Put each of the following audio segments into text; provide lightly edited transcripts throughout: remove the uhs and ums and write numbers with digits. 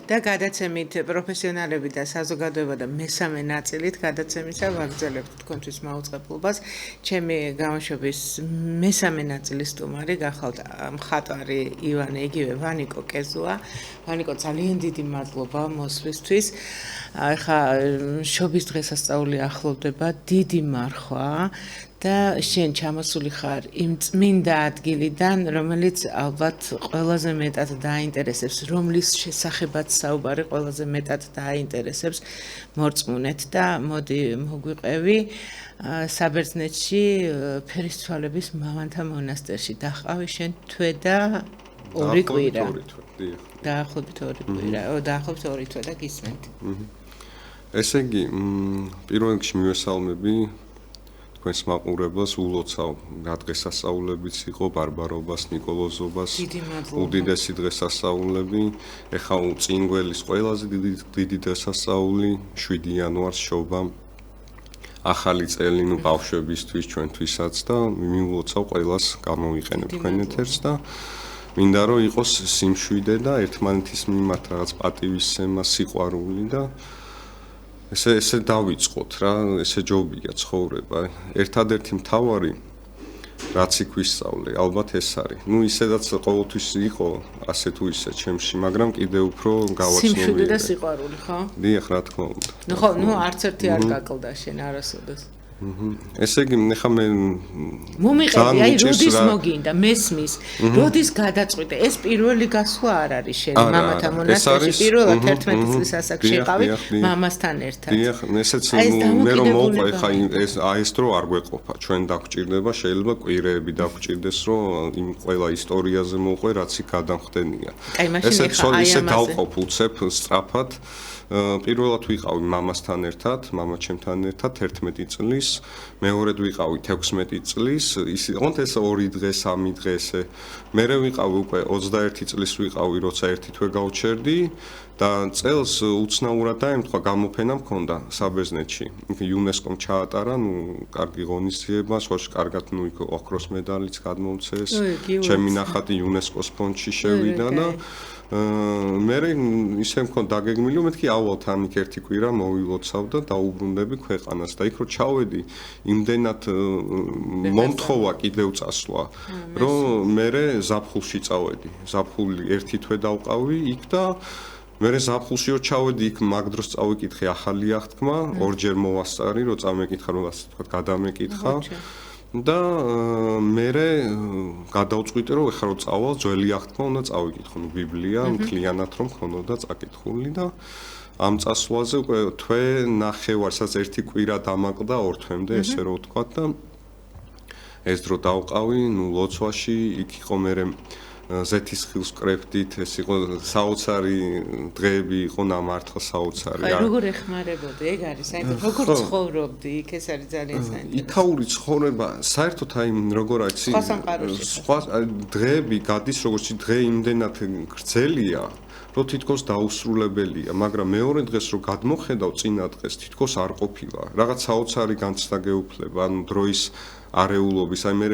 და გადაცემით პროფესიონალები და საზოგადოება და მესამე ნაწილით გადაცემისა ვაგრძელებთ თქვენთვის მაუწყებლობას. ჩემი გამოშვების მესამე ნაწილის სტუმარი გახავთ მხატვარი ივანე, იგივე ვანიკო კეზუა. ვანიკო, ძალიან დიდი მადლობა მოსვლისთვის. ახლა შობის დღესასწაული ახლოვდება, დიდი მარხვა და შენ ჩამოსული ხარ იმ წმინდა ადგილიდან, რომელიც ალბათ ყველაზე მეტად დაინტერესებს, რომლის შესახებაც საუბარი ყველაზე მეტად დაინტერესებს მორწმუნეთ და მოდი მოგვიყევი საბერძნეთში ფერისცვალების მამანთა მონასტერში. დაჰყავი შენ თვე და 2 კვირა. დაახლოებით 2 კვირა. დაახლოებით 2 თვე და გისმენთ. ესე იგი, პირველ რიგში მივესალმები თქვენს მაყურებლებს, ულოცავ დღესასწაულებიც იყო, ბარბარობას, ნიკოლოზობას, უდიდესი დღესასწაულები. ეხლა წინგველის ყველაზე დიდი დღესასწაული 7 იანვარს შობა. ახალი წელი ბავშვებისთვის, ჩვენთვისაც და მიულოცავ ყველას გამოვიყენებ თქვენ ეთერს და მინდა რომ იყოს სიმშვიდე და ერთმანეთის მიმართ რაღაც პატივისცემა, სიყვარული და ესე დავიწყოთ რა, ესე ჯობია ცხოვრება. ერთადერთი მთავარი რაც იქ ვისწავლე, ალბათ ეს არის. ისედაც ყოველთვის იყო ასე თუ ისე ჩემში, მაგრამ კიდევ უფრო გავაცნობიერე. სიმშვიდე და სიყვარული, ხო? დიახ, რა თქმა უნდა. ხო, არც ერთი არ გაკლდა შენ არასოდეს. ესე იგი, ეხლა მე მომიყევი, აი როდის მოგინდა, მესმის, როდის გადაწყვიტე, ეს პირველი გასვლა არ არის შენი მამათა მონასტერში, პირველად 11 წლის ასაკში იყავი მამასთან ერთად. დიახ, ესეც მე რომ მოყვე, ეხლა ეს დრო არ გვეყოფა, ჩვენ დაგვჭირდება, შეიძლება კვირეები დაგვჭირდეს, რომ იმ ყველა ისტორიაზე მოყვე, რაც იქ გადამხდენია. ესე დავყოფ უცებ სწრაფად. პირველად ვიყავი მამასთან ერთად, მამაჩემთან ერთად 11 წლის, მეორედ ვიყავი 16 წლის, ოღონდ ეს 2 დღე, 3 დღე ესე. მერე ვიყავი უკვე 21 წლის ვიყავი, როცა ერთი თვე გავჩერდი და წელს უცნაურად დაემთხვა, გამოფენა მქონდა საბერძნეთში. იუნესკომ ჩაატარა, კარგი ღონისძიება, სხვაში კარგად იქ ოქროს მედალიც გადმომცეს. ჩემი ნახატი იუნესკოს ფონდში შევიდა და მე ისე მქონდა დაგეგმილი, მეთქი ავალ თან იქ ერთი კვირა მოვილოცავ და დაუბრუნდები ქვეყანას და იქ რო ჩავედი, იმდენად მომთხოვა კიდევ წასვლა, რომ მე ზაფხულში წავედი. ზაფხული ერთი თვე დავყავი იქ და მე ზაფხულში რო ჩავედი იქ მაგ დროს წავიკითხე ახალი აღთქმა, ორჯერ მოვასწარი, რომ წამეკითხა, რომ ასე თქვა გადამეკითხა. და მე გადავწყვიტე რომ ეხლა რომ წავალ ძველი აღთქმა უნდა წავიკითხო ბიბლია მთლიანად რომ ქონოდა წაკითხული და ამ წასვლაზე უკვე თვე ნახევარსაც ერთი კვირა დამაყდა 2 თვემდე ესე რომ ვთქვა და ეს დრო დავყავი ლოცვაში იქ იყო მე ზეთის ხილს კრეფტით ეს იყო საოცარი დღეები იყო ნამართლა საოცარი რა როგორ ეხმარებოდი ეგ არის საერთოდ როგორ ცხოვრობდი იქ ეს არის ძალიან საინტერესო იქაური ცხოვრება საერთოდ აი როგორ იცი სხვა დღეები გადის როგორც დღე იმდენად გრძელია რომ თითქოს დაუსრულებელია მაგრამ მეორე დღეს რომ გადმოხედავ წინა დღეს თითქოს არ ყოფილა რაღაც საოცარი განცდა გეუფლება ანუ დროის არეულობის აი მე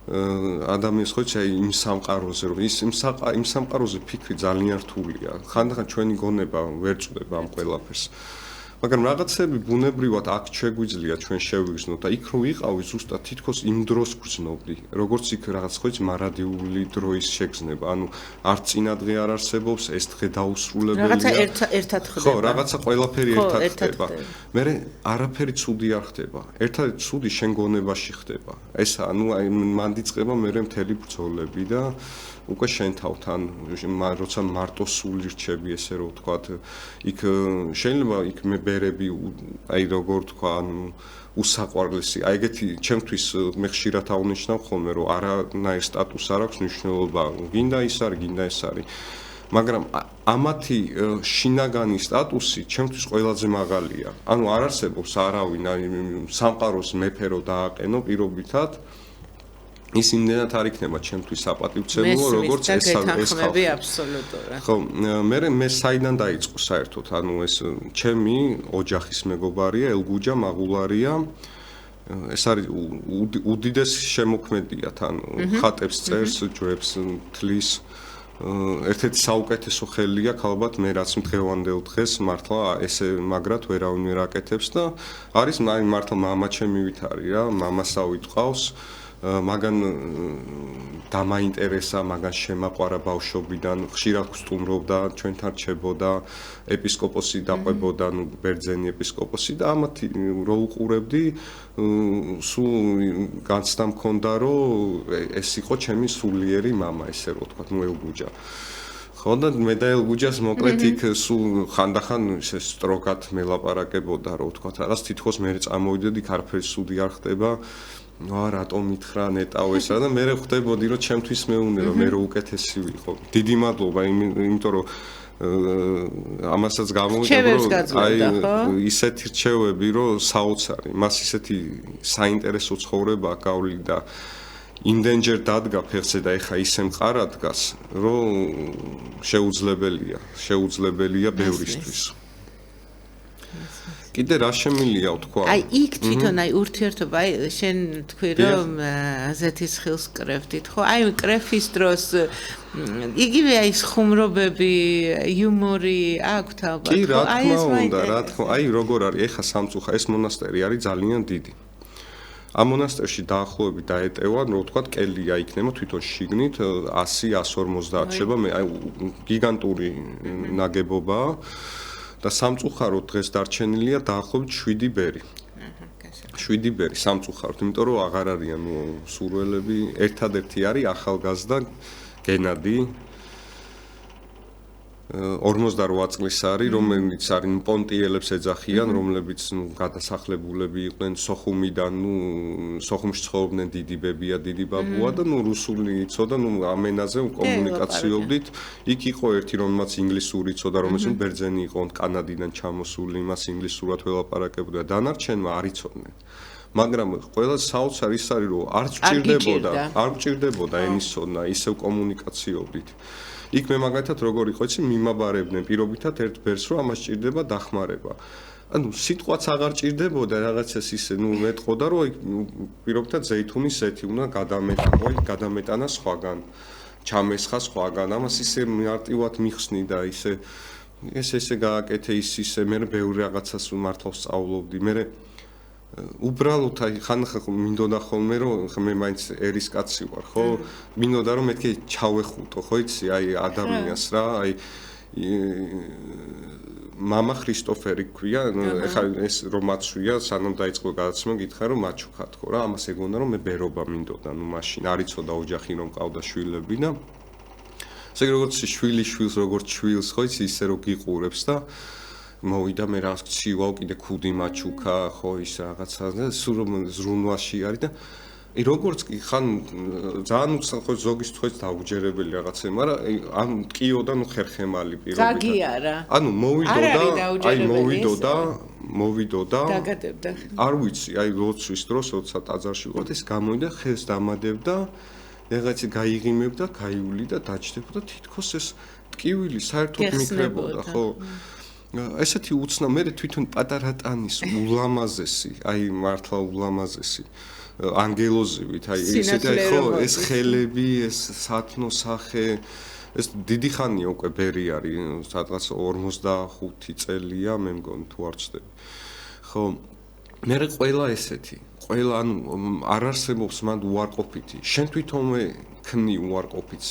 ადამიანს ხოჩა იმ სამყაროზე რომ იმ სამყაროზე ფიქრი ძალიან რთულია ხანდახან ჩვენი გონება ვერ წვდება ამ ყველაფერს მაგრამ რაღაცები ბუნებრივად აქ შეგვიძლია ჩვენ შევიგრძნოთ და იქ რო ვიყავი ზუსტად თითქოს იმ დროს გრძნობდი როგორც იქ რაღაც ხოჩ მარადიული დროის შეგრძნება ანუ არ წინადღე არ არსებობს ეს დღე დაუსრულებელია რაღაცა ერთად ხდება ხო რაღაცა ყველაფერი ერთად ხდება მე არაფერი ცუდი არ ხდება ერთად ცუდი შენ გონებაში ხდება ეს ანუ აი მან დიწყება მე მთელი ბრძოლები და უკვე შენ თავთან როცა მარტო სული რჩები ესე რომ ვთქვათ იქ შეიძლება იქ მე ბერები აი როგორ თქვა ანუ უსაყვარლესი აი ეგეთი ჩემთვის მე ხშირად აღნიშნავ ხოლმე რომ არანაირ სტატუსს არ აქვს მნიშვნელობა გინდა ის არის გინდა ეს არის მაგრამ ამათი შინაგანი სტატუსი ჩემთვის ყველაზე მაღალია ანუ არ არსებობს არავინ აი სამყაროს მეფე რო დააყენო პირობითად ის იმდენად არ იქნება ჩემთვის საპატივცემულო როგორც ეს ხმები აბსოლუტურად ხო მე საიდან დაიწყო საერთოდ ანუ ეს ჩემი ოჯახის მეგობარია ელგუჯა მაღულარია ეს არის უდიდეს შემოქმედია თან ხატებს წერს ჯვებს თლის ერთ-ერთი საუკეთესო ხელია ალბათ მე რაც დღევანდელ დღეს მართლა ესე მაგრად ვერავინ ვერ აკეთებს და არის მართლა მამა ჩემი ვითარი რა მამასავით ყავს მაგან დამაინტერესა მაგან შემაყვარა ბავშვობიდან ხშირად გსტუმრობდა ჩვენთან რჩებოდა ეპისკოპოსი დაყვებოდა ნუ ბერძენი ეპისკოპოსი და ამათი რო უყურებდი სულ განცდა მქონდა რომ ეს იყო ჩემი სულიერი მამა ესე რო ვთქვა ნუ ელგუჯა ხო და მე და ელგუჯას მოკლედ იქ სულ ხანდახან ესე სტროგად მელაპარაკებოდა რო ვთქვა რაღაც თითქოს მე წამოვიდედი იქ არაფერი სუდი არ ხდება რატომ მითხრა ნეტავ ესა და მე ხვდებოდი რომ ჩემთვის მეუნერო მე რო უკეთესი ვიყო დიდი მადლობა იმიტომ რომ ამასაც გამოვიდა რომ აი ისეთი რჩევები რომ საოცარი მას ისეთი საინტერესო ცხოვრება გავლი და იმდენჯერ დადგა ფეხზე და ეხა ისე მყარა დგას რომ შეუძლებელია ბევრისთვის კიდე რა შემილია თქვა აი იქ თვითონ აი ურთიერთობა აი შენ თქვი რომ ზეთის ხილს კრევდით ხო აი კრეფის დროს იგივე აი ხუმრობები იუმორი აქვთ ალბათ ხო აი ეს რა თქმა აი როგორ არის ეხა სამწუხა ეს მონასტერი არის ძალიან დიდი ამ მონასტერში დაახლოებით დაეტევა რომ თქვა კელია იქნება თვითონ შიგნით 100-150 შეება მე აი გიგანტური ნაგებობაა და სამწუხაროდ დღეს დარჩენილია დაახლოებით 7 ბერი. 7 ბერი სამწუხაროდ, იმიტომ რომ აღარ არიან სურველები. ერთადერთი არის ახალგაზრდა გენადი 48 წლის არის, რომელიც არის პონტიელებს ეძახიან, რომლებიც გადასახლებულები იყვნენ სოხუმიდან, სოხუმში ცხოვრობდნენ დიდი ბებია, დიდი ბაბუა და რუსული იცოდა, ამ ენაზე კომუნიკაციობდით. იქ იყო ერთი, რომელმაც ინგლისური იცოდა, რომელიც ბერძენი იყო, კანადიდან ჩამოსული, მას ინგლისურად ველაპარაკებოდა და დანარჩენმა არ იცოდნენ. მაგრამ ყველა საოცარი ის არის, რომ არ გჭირდებოდა ენის ცოდნა, ისევ კომუნიკაციობდით. იქ მე მაგათად როგორ იყო იცი მიმაბარებდნენ პირობითად ერთ ბერს რომ ამას ჭირდება დახმარება. ანუ სიტყვაც აღარ ჭირდებოდა რაღაცას ისე მეტყოდა რომ პირობითად ზეითუნის ზეთი უნდა გადამეტანა სხვაგან ჩამესხა სხვაგან ამას ისე მარტივად მიხსნი და ესე გააკეთე ისე მე ბევრი რაღაცას მართლა სწავლობდი მე უბრალოდ აი ხანახან მინდოდა ხოლმე რომ მე მაინც ერის კაცი ვარ ხო მინდოდა რომ მეთქე ჩავეხუტო ხო იცი აი ადამიანს რა აი მამა ქრისტოფერი ქვია ეხლა ეს რომ მაცვია სანამ დაიწყო გადაცემა გითხრა რომ მაჩუქა თქო რა ამას ეგონა რომ მე ბერობა მინდოდა მაშინ არ იცოდა ოჯახი რომ ყავდა შვილები და ესე როგორც შვილს როგორც შვილს ხო იცი ისე რომ გიყურებს და მოვიდა მე რა ცივავ კიდე ქუდი მაჩუქა ხო ის რაღაცა და სულ რომ ზრუნვაში არის და როგორც კი ხან ძალიან უცნაური ხო ზოგის თქოს დაუჯერებელი რაღაცა მაგრამ ან ტკიოდა ხერხემალი პირობითად გაგიარა ანუ მოვიდოდა დაგადებდა არ ვიცი აი ლოცვის დროს როცა ტაძარში ვიყავ ეს გამოვიდა ხელს დამადებდა რაღაცა გაიღიმებდა გაივლიდა დაჯდებოდა თითქოს ეს ტკივილი საერთოდ მიქრებოდა ხო ესეთი უცნა მე თვითონ პატარა ტანის ულამაზესი აი მართლა ულამაზესი ანგელოზივით აი ესეთი ხო ეს ხელები ეს სათნო სახე ეს დიდი ხანია უკვე ბერი არის სადღაც 45 წელია მე მგონი თუ არ ვცდები ხო მე ყველა ესეთი ყველა ანუ არ არსებობს მანდ უარყოფითი შენ თვითონვე ქნი უარყოფითს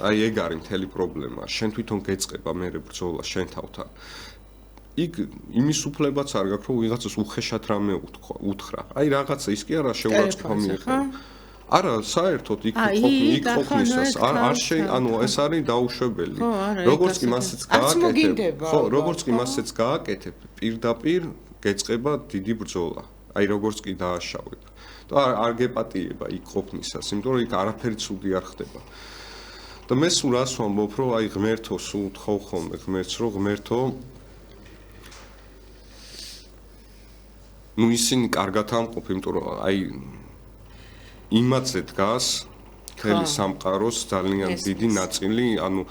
აი ეგ არის მთელი პრობლემა შენ თვითონ გეწყება მე ბრძოლა შენ თავთან იქ იმის უფლებაც არ გაქვს რომ ვიღაცას უხეშად რამე უთხრა. აი რაღაცა ის კი არა შეურაცხყოფა მიიღება. არა, საერთოდ იქ ყოფნისას არ ანუ ეს არის დაუშვებელი. როგორც კი მასეც გააკეთებ, ხო, როგორც კი მასეც გააკეთებ, პირდაპირ გეწყება დიდი ბრძოლა. აი როგორც კი დააშავებ. და არ გეპატიება იქ ყოფნისას, იმიტომ რომ იქ არაფერი ცუდი არ ხდება. და მე სულ რას ვამბობ, რომ აი ღმერთო სულ თხოვ ხოლმე ღმერთს, რომ ღმერთო ისინი კარგად ამყოფ, იმიტომ რომ აი იმათზე დგას მთელი სამყაროს ძალიან დიდი ნაწილი, ანუ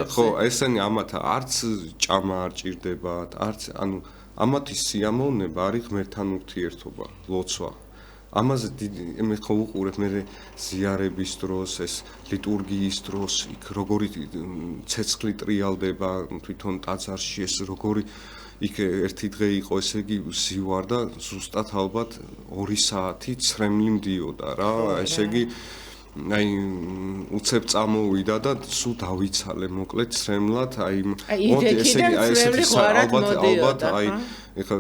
ხო, ესენი ამათ არც ჭამა არ ჭირდებათ, არც ანუ ამათი სიამოვნება არის ღმერთთან ურთიერთობა, ლოცვა. ამაზე მე ხო უყურებ მე ზიარების დროს ეს ლიტურგიის დროს იქ როგორი ცეცხლი ტრიალდება თვითონ ტაძარში ეს როგორი იქ ერთი დღე იყო ესე იგი ზივარ და ზუსტად ალბათ 2 საათი ცრემლი მდიოდა რა ესე იგი აი უცებ წამოვიდა და სულ დავიცალე მოკლედ ცრემლად აი ესე იგი ალბათ აი ეხლა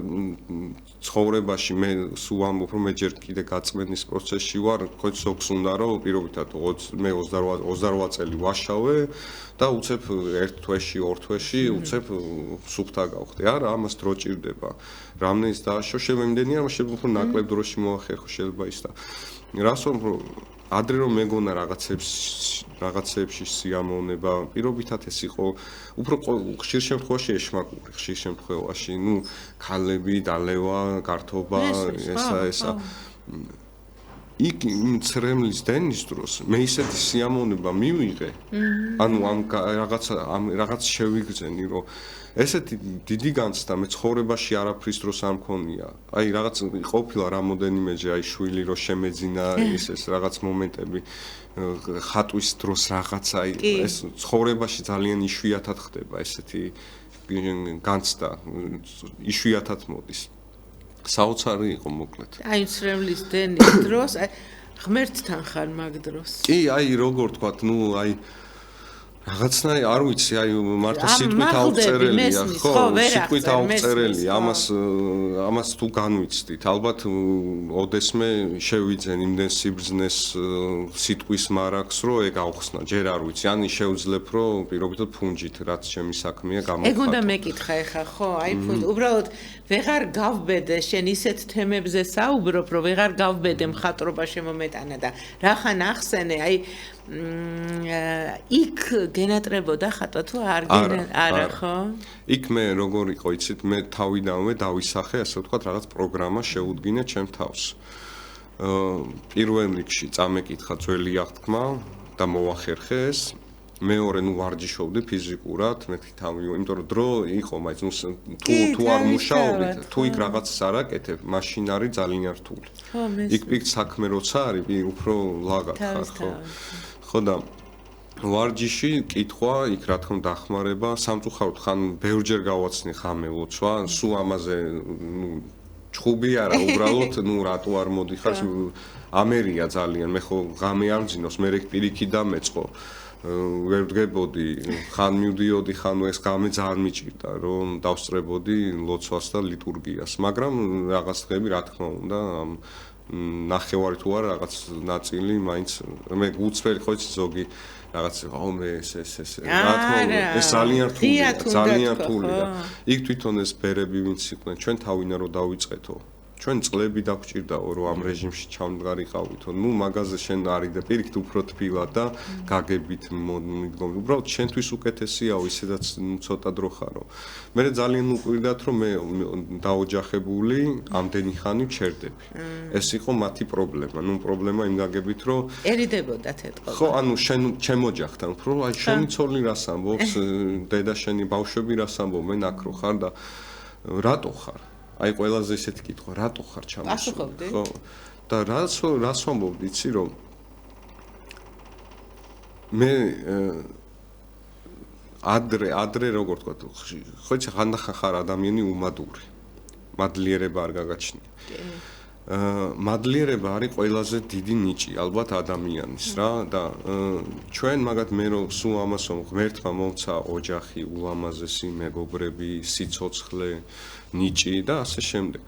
ცხოვრებაში მე სულ ამბობ რომ მე ჯერ კიდე გაწმენდის პროცესში ვარ ხო ზოგს უნდა რომ პირობითად მე 28 წელი ვაშავე და უცებ 1 თვეში 2 თვეში უცებ სუფთა გავხდე არა ამას დრო ჭირდება რამდენიც დააშო შემემდენია რომ უფრო ნაკლებ დროში მოახერხო შეიძლება ის და რას ვამბობ ადრე რომ მეგონა რაღაცებში სიამოვნება პირობითად ეს იყო უფრო ხშირ შემთხვევაში ეშმაკური ხშირ შემთხვევაში ნუ ქალები დალევა გართობა ესა იქ ცრემლის დენის დროს მე ისეთი სიამოვნება მივიღე ანუ ამ რაღაც შევიგრძენი რომ ესეთი დიდი განცდა მე ცხოვრებაში არაფრის დროს არ მქონია. აი რაღაც ყოფილა რამოდენიმეჯერ აი შვილი რო შემეძინა ეს რაღაც მომენტები ხატვის დროს რაღაც აი ეს ცხოვრებაში ძალიან იშვიათად ხდება ესეთი განცდა იშვიათად მოდის. საოცარი იყო მოკლედ. აი ცრემლის დენის დროს ღმერთთან ხარ მაგ დროს. კი აი როგორ თქვათ ნუ აი რაღაცნაირი არ ვიცი აი მარტო სიტყვით აუწერელია ხო სიტყვით აუწერელია ამას თუ განვიცდით ალბათ ოდესმე შევიძენ იმდენ სიბრძნეს სიტყვის მარაკს რომ ეგ აუხსნა ჯერ არ ვიცი ან შევძლებ რომ პირობითად ფუნჯით რაც ჩემი საქმეა გამოვხატო ეგ უნდა მეკითხა ეხა ხო აი უბრალოდ ვეღარ გავბედე შენ ისეთ თემებზე საუბრობ რომ ვეღარ გავბედე მხატვრობა შემომეტანა და რახან ახსენე აი იქ გენატრებოდა ხატვა თუ არა ხო? იქ მე როგორ იყო იცით მე თავიდანვე დავისახე ასე ვთქვათ რაღაც პროგრამა შეუდგინე ჩემ თავს. პირველ რიგში წამეკითხა ძველი აღთქმა და მოახერხე ეს. მეორე ნუ ვარჯიშობდი ფიზიკურად, მეთქი თავი, იმიტომ რომ დრო იყო, მაინც თუ არ მუშაობდით, თუ იქ რაღაცას არ აკეთებ, მაშინ არის ძალიან რთული. იქ პიკ საქმე როცა არის, უფრო ლაგად ხარ, ხო? ხო და ვარჯიში, კითხვა, იქ რა თქმა უნდა დახმარება, სამწუხაროდ ხან ბევრჯერ გავაცნი ხამე ლოცვა, სულ ამაზე ნუ ჩხუბი არა, უბრალოდ ნუ რატო არ მოდიხარ, ამერია ძალიან, მე ხო ღამე არ მძინოს, მე რეკ პირიქით დამეწყო. ვერ ვდგებოდი, ხან მივდიოდი, ხან ეს გამე ძალიან მიჭირდა, რომ დავსწრებოდი ლოცვას და ლიტურგიას, მაგრამ რაღაც დღეები რა თქმა უნდა, ნახევარი თუ არა რაღაც ნაწილი მაინც მე გუცველი ხო იცი ზოგი რაღაც მე ეს რა თქმა უნდა ეს ძალიან რთულია. იქ თვითონ ეს ბერები ვინც იყვნენ, ჩვენ თავინა რომ დავიწყეთო. ჩვენ წლები დაგვჭირდაო რომ ამ რეჟიმში ჩავმდგარიყავითო. ნუ მაგაზე შენ არიდე პირიქით უფრო თბილად და გაგებით მიდგომი. უბრალოდ შენთვის უკეთესიაო ისედაც ცოტა დრო ხარო. მე ძალიან უყვირდათ რომ მე დაოჯახებული ამდენი ხანი ჩერდები. ეს იყო მათი პრობლემა. ნუ პრობლემა იმ გაგებით რომ ერიდებოდათ ეთყობა. ხო, ანუ შენ ჩემ ოჯახთან უფრო აი შენი ცოლი რას ამბობს, დედა შენი ბავშვები რას ამბობენ აქ რო ხარ და რატო ხარ? აი ყველაზე ისეთი კითხვა, რატო ხარ ჩამოსული? ხო. და რას ვამბობდი, იცი რომ მე ადრე როგორ თქვა, ხო იცი ხანდახან ხარ ადამიანი უმადური. მადლიერება არ გაგაჩნია. მადლიერება არის ყველაზე დიდი ნიჭი ალბათ ადამიანის რა და ჩვენ მაგათ მე რომ სულ ამას ღმერთმა მომცა ოჯახი, ულამაზესი მეგობრები, სიცოცხლე, ნიჭი და ასე შემდეგ.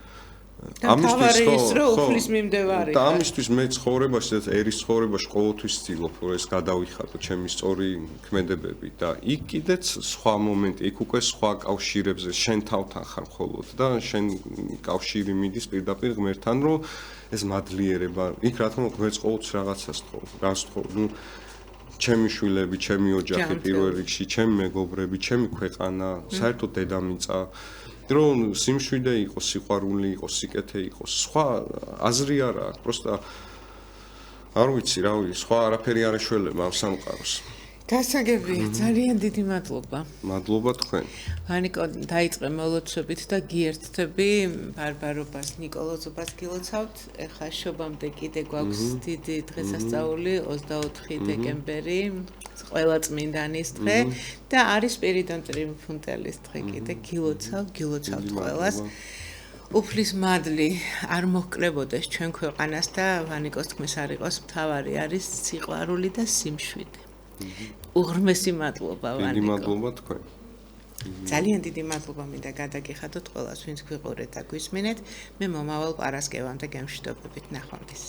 ამისთვის და ამისთვის მე ცხოვრებაში და ერის ცხოვრებაში ყოველთვის ვცდილობ რომ ეს გადავიხატო ჩემი სწორი ქმედებები და იქ კიდეც სხვა მომენტი, იქ უკვე სხვა კავშირებზე შენ თავთან ხარ მხოლოდ და შენ კავშირი მიდის პირდაპირ ღმერთთან რომ ეს მადლიერება იქ რა თქმა უნდა ღმერთს ყოველთვის რაღაცას თხოვ, რას თხოვ, ნუ ჩემი შვილები, ჩემი ოჯახი პირველ რიგში, ჩემი მეგობრები, ჩემი ქვეყანა, საერთოდ დედამიწა რომ სიმშვიდე იყოს, სიყვარული იყოს, სიკეთე იყოს, სხვა აზრი არ აქვს, პროსტა არ ვიცი, რა ვიცი, სხვა არაფერი არ ეშველება ამ სამყაროს. გასაგებია, ძალიან დიდი მადლობა. მადლობა თქვენ. ვანიკო, დაიწყე მოლოცვებით და გიერთდები ბარბარობას, ნიკოლოზობას გილოცავთ. ეხლა შობამდე კიდე გვაქვს დიდი დღესასწაული 24 დეკემბერი, ყველა წმინდანის დღე და არის სპირიდონ ტრიუმფუნტელის დღე კიდე გილოცავთ ყველას. უფლის მადლი არ მოჰკლებოდეს ჩვენ ქვეყანას და ვანიკოს თქმის არ იყოს, მთავარი არის სიყვარული და სიმშვიდე. უღრმესი მადლობა ვანიკო. დიდი მადლობა თქვენ. ძალიან დიდი მადლობა მინდა გადაგიხადოთ ყველას, ვინც გვიყურეთ და გვისმინეთ. მე მომავალ პარასკევამდე გემშვიდობებით ნახვამდის.